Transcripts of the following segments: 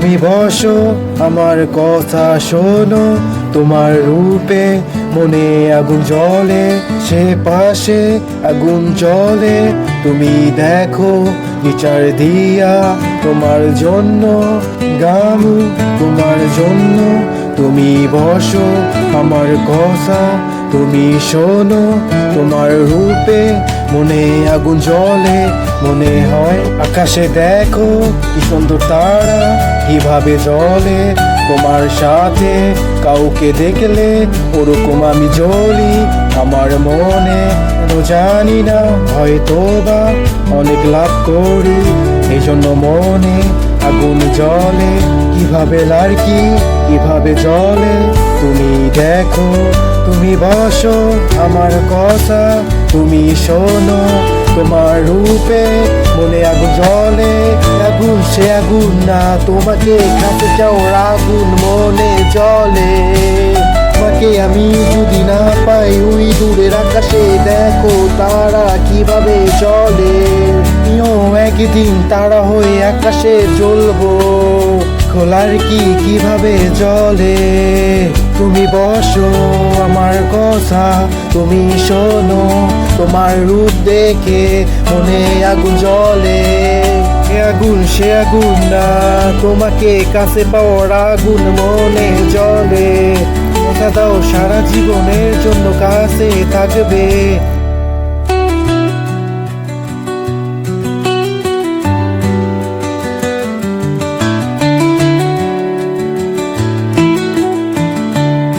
তুমি বসো আমার কথা শোনো, তোমার রূপে মনে আগুন জ্বলে, সে পাশে আগুন জ্বলে। তুমি দেখো বিচার দিয়া তোমার জন্য গামু, তোমার জন্য। তুমি বসো আমার কথা তুমি শোনো, তোমার রূপে মনে আগুন জ্বলে। মনে হয় আকাশে দেখো কি সুন্দর তারা কিভাবে জ্বলে, তোমার সাথে কাউকে দেখলে ওরকম আমি জ্বলি। আমার মনে জানি না, হয়তো বা অনেক লাভ করি, এই জন্য মনে আগুন জ্বলে। কিভাবে লারকি কিভাবে জ্বলে, তুমি দেখো। তুমি বসো আমার কথা তুমি শোনো, তোমার রূপে মনে আগুন জ্বলে। আগুন সে আগুন না, তোমাকে কাছে যাওয়ার আগুন মনে জ্বলে। তোমাকে আমি যদি না পাই ওই দূরের আকাশে দেখো তারা কিভাবে জ্বলে। আমিও একদিন তারা হয়ে আকাশে জ্বলবো, খোলার কি কিভাবে জ্বলে। তুমি বসো আমার কথা তুমি শোনো, তোমার রূপ দেখে মনে আগুন জ্বলে। এ আগুন সে আগুন না, তোমাকে কাছে পাওয়ার আগুন মনে জ্বলে। কথা দাও সারা জীবনের জন্য কাছে থাকবে।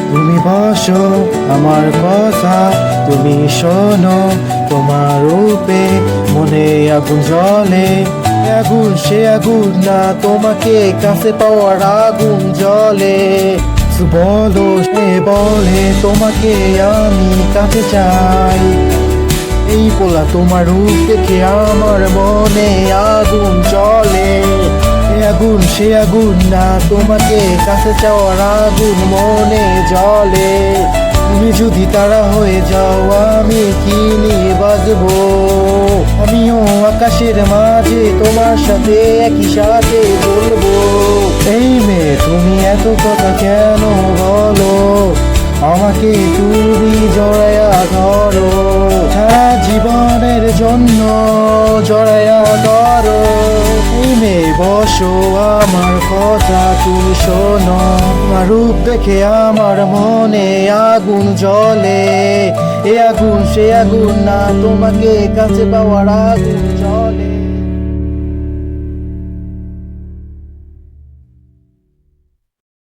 তুমি বসো আমার কথা তুমি শোনো, তোমার রূপে মনে আগুন জ্বলে। আগুন সে আগুন না, তোমাকে কাছে পাওয়ার আগুন জ্বলে। বলো সে বলে তোমাকে আমি কাছে চাই, এই পোলা তোমার রূপ দেখে আমার মনে আগুন জ্বলে। আগুন সে আগুন না, তোমাকে কাছে চাওয়ার আগুন মনে জ্বলে। তুমি যদি তারা হয়ে যাও আমি কি নিয়ে বাজবো। আমিও আকাশের মাঝে তোমার সাথে একই সাথে বলবো। এই মেয়ে তুমি এত কথা কেন বলো, আমাকে তুমি জড়ায়া ধরো, সারা জীবনের জন্য জড়ায়া ধরো। এই মেয়ে বসো আমার কথা তুমি শোনো, আমার রূপ দেখে আমার মনে আগুন জ্বলে। এ আগুন সে আগুন না, তোমাকে কাছে পাওয়ার আগুন